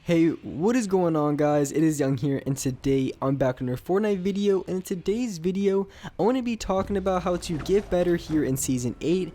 Hey, what is going on, guys? It is Young here, and today I'm back on a Fortnite video. And in today's video, I want to be talking about how to get better here in Season 8.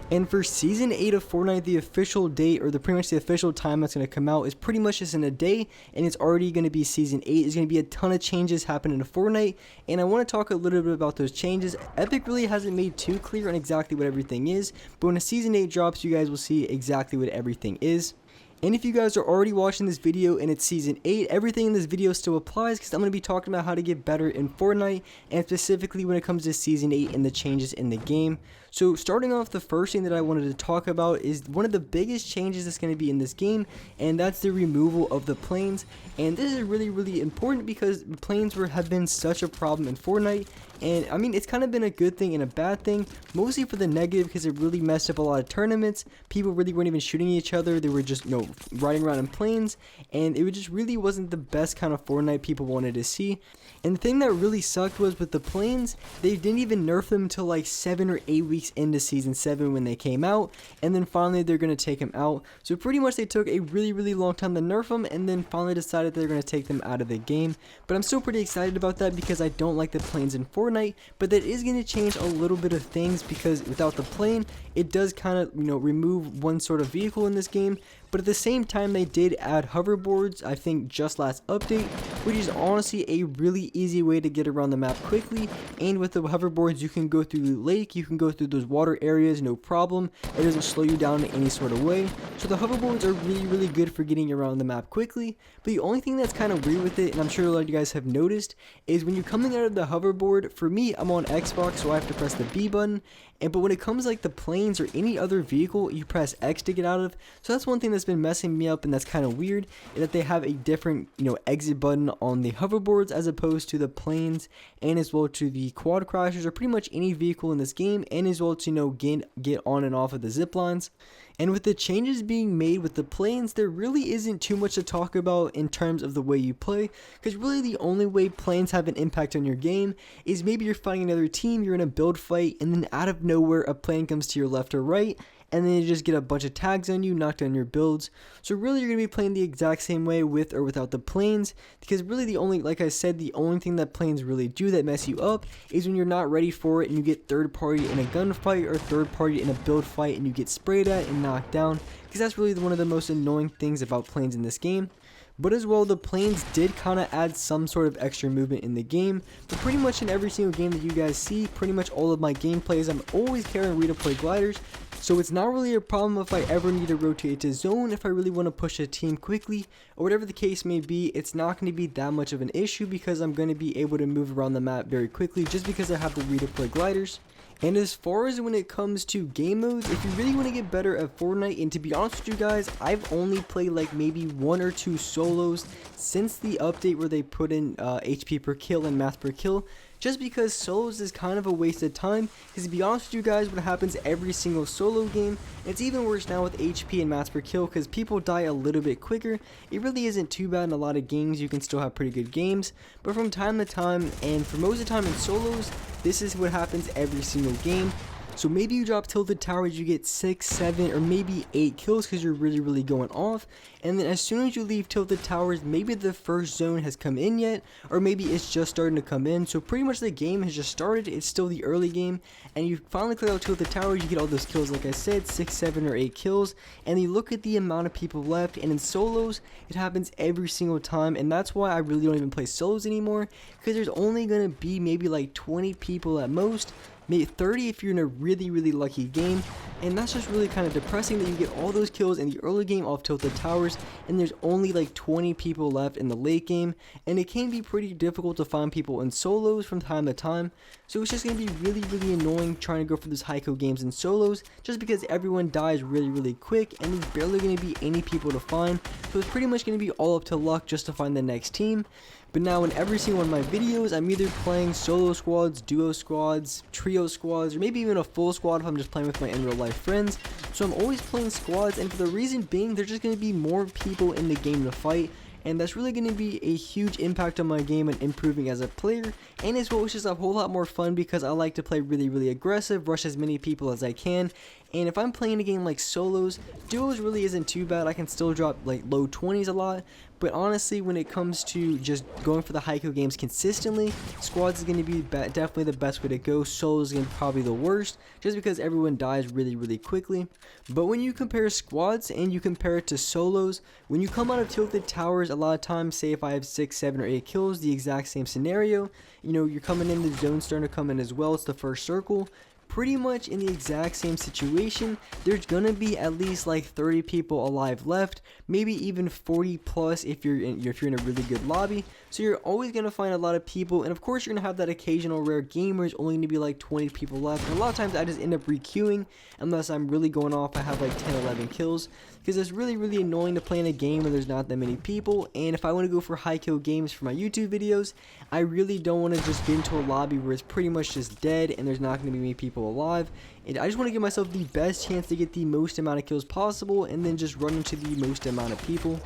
And for Season 8 of Fortnite, the official date, or pretty much the official time that's going to come out is pretty much just in a day, and it's already going to be Season 8. There's going to be a ton of changes happening to Fortnite, and I want to talk a little bit about those changes. Epic really hasn't made too clear on exactly what everything is, but when a Season 8 drops, you guys will see exactly what everything is. And if you guys are already watching this video and it's Season 8, everything in this video still applies because I'm going to be talking about how to get better in Fortnite, and specifically when it comes to Season 8 and the changes in the game. So starting off, the first thing that I wanted to talk about is one of the biggest changes that's going to be in this game, and that's the removal of the planes. And this is really important because planes have been such a problem in Fortnite. And I mean, it's kind of been a good thing and a bad thing, mostly for the negative because it really messed up a lot of tournaments. People really weren't even shooting each other, they were just, riding around in planes, and it just really wasn't the best kind of Fortnite people wanted to see. And the thing that really sucked was with the planes, they didn't even nerf them until like 7 or 8 weeks into Season 7 when they came out, and then finally they're going to take them out. So pretty much they took a really long time to nerf them, and then finally decided they're going to take them out of the game. But I'm still pretty excited about that because I don't like the planes in Fortnite, but that is going to change a little bit of things because without the plane, it does kind of, remove one sort of vehicle in this game. But at the same time, they did add hoverboards, I think just last update, which is honestly a really easy way to get around the map quickly. And with the hoverboards, you can go through the lake, you can go through those water areas, no problem. It doesn't slow you down in any sort of way. So the hoverboards are really good for getting around the map quickly. But the only thing that's kind of weird with it, and I'm sure a lot of you guys have noticed, is when you're coming out of the hoverboard, for me, I'm on Xbox, so I have to press the B button. But when it comes like the planes or any other vehicle, you press X to get out of. So that's one thing that's been messing me up, and that's kind of weird, is that they have a different, exit button on the hoverboards as opposed to the planes, and as well to the quad crashers or pretty much any vehicle in this game, and as well to, get on and off of the zip lines. And with the changes being made with the planes, there really isn't too much to talk about in terms of the way you play, because really the only way planes have an impact on your game is maybe you're fighting another team, you're in a build fight, and then out of nowhere a plane comes to your left or right, and then you just get a bunch of tags on you, knock down your builds. So really you're going to be playing the exact same way with or without the planes, because really the only, like I said, the only thing that planes really do that mess you up is when you're not ready for it and you get third party in a gunfight or third party in a build fight and you get sprayed at and knocked down, because that's really one of the most annoying things about planes in this game. But as well, the planes did kind of add some sort of extra movement in the game, but pretty much in every single game that you guys see, pretty much all of my gameplays, I'm always carrying redeploy gliders, so it's not really a problem if I ever need to rotate to zone, if I really want to push a team quickly, or whatever the case may be. It's not going to be that much of an issue because I'm going to be able to move around the map very quickly just because I have the redeploy gliders. And as far as when it comes to game modes, if you really want to get better at Fortnite, and to be honest with you guys, I've only played like maybe 1 or 2 solos since the update where they put in HP per kill and math per kill, just because solos is kind of a waste of time. Because to be honest with you guys, what happens every single solo game, it's even worse now with HP and math per kill because people die a little bit quicker. It really isn't too bad in a lot of games, you can still have pretty good games, but from time to time, and for most of the time in solos, this is what happens every single game. So maybe you drop tilted towers, you get 6, 7, or maybe 8 kills because you're really going off, and then as soon as you leave tilted towers, maybe the first zone has come in yet, or maybe it's just starting to come in. So pretty much the game has just started, it's still the early game, and you finally clear out tilted towers, you get all those kills like I said, 6, 7, or 8 kills, and you look at the amount of people left, and in solos, it happens every single time, and that's why I really don't even play solos anymore, because there's only going to be maybe like 20 people at most, maybe 30 if you're in a really lucky game, and that's just really kind of depressing that you get all those kills in the early game off tilted towers and there's only like 20 people left in the late game, and it can be pretty difficult to find people in solos from time to time. So it's just going to be really annoying trying to go for those Heiko games in solos just because everyone dies really quick and there's barely going to be any people to find, so it's pretty much going to be all up to luck just to find the next team. But now in every single one of my videos, I'm either playing solo squads, duo squads, trio squads, or maybe even a full squad if I'm just playing with my in real life friends. So I'm always playing squads, and for the reason being, there's just going to be more people in the game to fight, and that's really going to be a huge impact on my game and improving as a player, and as well, it's just a whole lot more fun because I like to play really aggressive, rush as many people as I can, And if I'm playing a game like solos, duos really isn't too bad. I can still drop like low 20s a lot. But honestly, when it comes to just going for the high kill games consistently, squads is going to be definitely the best way to go. Solos is going to be probably the worst, just because everyone dies really quickly. But when you compare squads and you compare it to solos, when you come out of tilted towers, a lot of times, say if I have 6, 7, or 8 kills, the exact same scenario, you know, you're coming in, the zone's starting to come in as well. It's the first circle. Pretty much in the exact same situation, there's gonna be at least like 30 people alive left, maybe even 40 plus if you're in a really good lobby. So you're always gonna find a lot of people, and of course you're gonna have that occasional rare game where it's only gonna be like 20 people left. And a lot of times I just end up requeuing unless I'm really going off. I have like 10, 11 kills, because it's really annoying to play in a game where there's not that many people. And if I want to go for high kill games for my YouTube videos, I really don't want to just get into a lobby where it's pretty much just dead and there's not going to be many people alive. And I just want to give myself the best chance to get the most amount of kills possible and then just run into the most amount of people.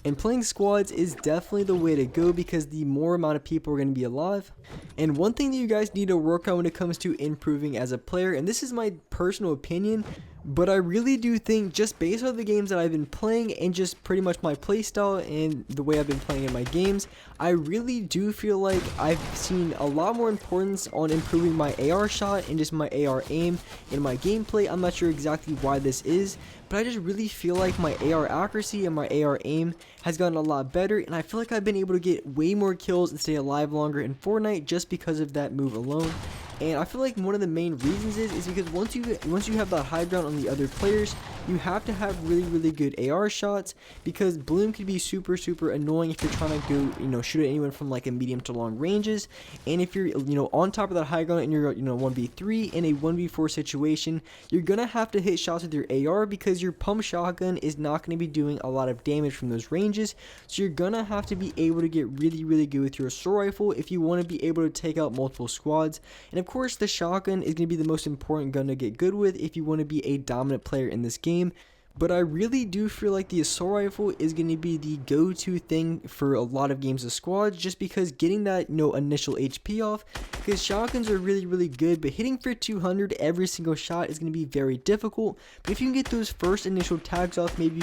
And playing squads is definitely the way to go, because the more amount of people are going to be alive. And one thing that you guys need to work on when it comes to improving as a player, and this is my personal opinion, but I really do think, just based on the games that I've been playing and just pretty much my playstyle and the way I've been playing in my games, I really do feel like I've seen a lot more importance on improving my AR shot and just my AR aim in my gameplay. I'm not sure exactly why this is, but I just really feel like my AR accuracy and my AR aim has gotten a lot better, and I feel like I've been able to get way more kills and stay alive longer in Fortnite just because of that move alone. And I feel like one of the main reasons is because once you have that high ground on the other players, you have to have really good AR shots, because bloom can be super annoying if you're trying to go, you know, shoot at anyone from like a medium to long ranges. And if you're, you know, on top of that high ground and you're, you know, 1v3 in a 1v4 situation, you're gonna have to hit shots with your AR, because your pump shotgun is not going to be doing a lot of damage from those ranges. So you're gonna have to be able to get really good with your assault rifle if you want to be able to take out multiple squads. And of course, the shotgun is going to be the most important gun to get good with if you want to be a dominant player in this game. But I really do feel like the assault rifle is going to be the go-to thing for a lot of games of squads, just because getting that, you know, initial HP off, because shotguns are really good, but hitting for 200 every single shot is going to be very difficult. But if you can get those first initial tags off, maybe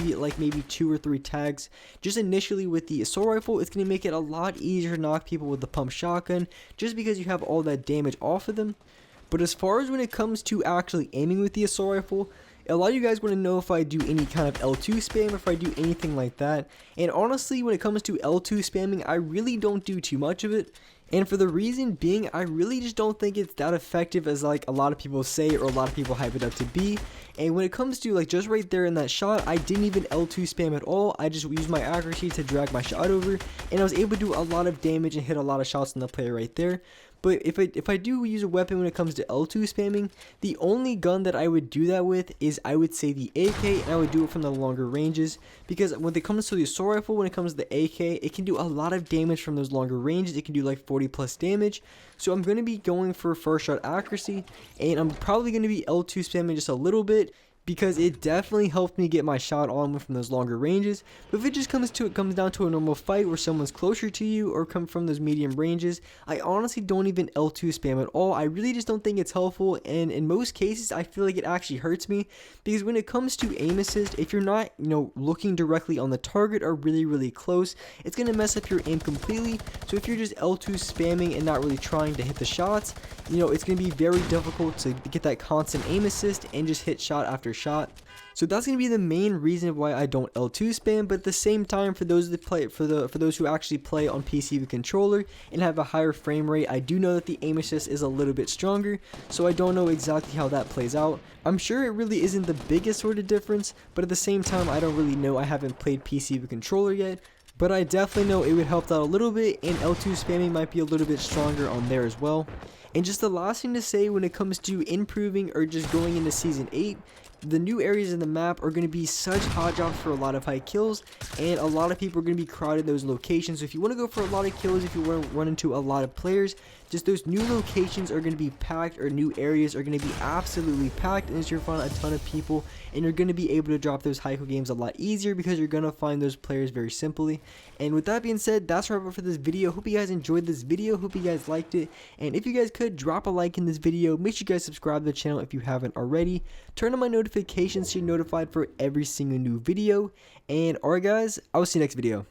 2 or 3 tags just initially with the assault rifle, it's going to make it a lot easier to knock people with the pump shotgun, just because you have all that damage off of them. But as far as when it comes to actually aiming with the assault rifle, a lot of you guys want to know if I do any kind of L2 spam, if I do anything like that. And honestly, when it comes to L2 spamming, I really don't do too much of it. And for the reason being, I really just don't think it's that effective as like a lot of people say, or a lot of people hype it up to be. And when it comes to like just right there in that shot, I didn't even L2 spam at all. I just used my accuracy to drag my shot over, and I was able to do a lot of damage and hit a lot of shots on the player right there. But if I do use a weapon when it comes to L2 spamming, the only gun that I would do that with is, I would say, the AK, and I would do it from the longer ranges, because when it comes to the assault rifle, when it comes to the AK, it can do a lot of damage from those longer ranges. It can do like 40 plus damage. So I'm going to be going for first shot accuracy, and I'm probably going to be L2 spamming just a little bit, because it definitely helped me get my shot on from those longer ranges. But if it just comes down to a normal fight where someone's closer to you or come from those medium ranges, I honestly don't even L2 spam at all. I really just don't think it's helpful, and in most cases I feel like it actually hurts me, because when it comes to aim assist, if you're not, you know, looking directly on the target or really close, it's going to mess up your aim completely. So if you're just L2 spamming and not really trying to hit the shots, you know, it's going to be very difficult to get that constant aim assist and just hit shot after shot. So that's going to be the main reason why I don't L2 spam. But at the same time, for those that play, for those who actually play on PC with controller and have a higher frame rate, I do know that the aim assist is a little bit stronger, so I don't know exactly how that plays out. I'm sure it really isn't the biggest sort of difference, but at the same time, I don't really know. I haven't played PC with controller yet, but I definitely know it would help out a little bit, and L2 spamming might be a little bit stronger on there as well. And just the last thing to say when it comes to improving or just going into Season 8, the new areas in the map are going to be such hot jobs for a lot of high kills, and a lot of people are going to be crowded in those locations. So if you want to go for a lot of kills, if you want to run into a lot of players, just those new locations are going to be packed, or new areas are going to be absolutely packed, and you're going to find a ton of people, and you're going to be able to drop those Haiku games a lot easier because you're going to find those players very simply. And with that being said, that's wrap up for this video. Hope you guys enjoyed this video, hope you guys liked it, and if you guys could drop a like in this video, make sure you guys subscribe to the channel if you haven't already, turn on my notifications so you're notified for every single new video, and alright guys, I will see you next video.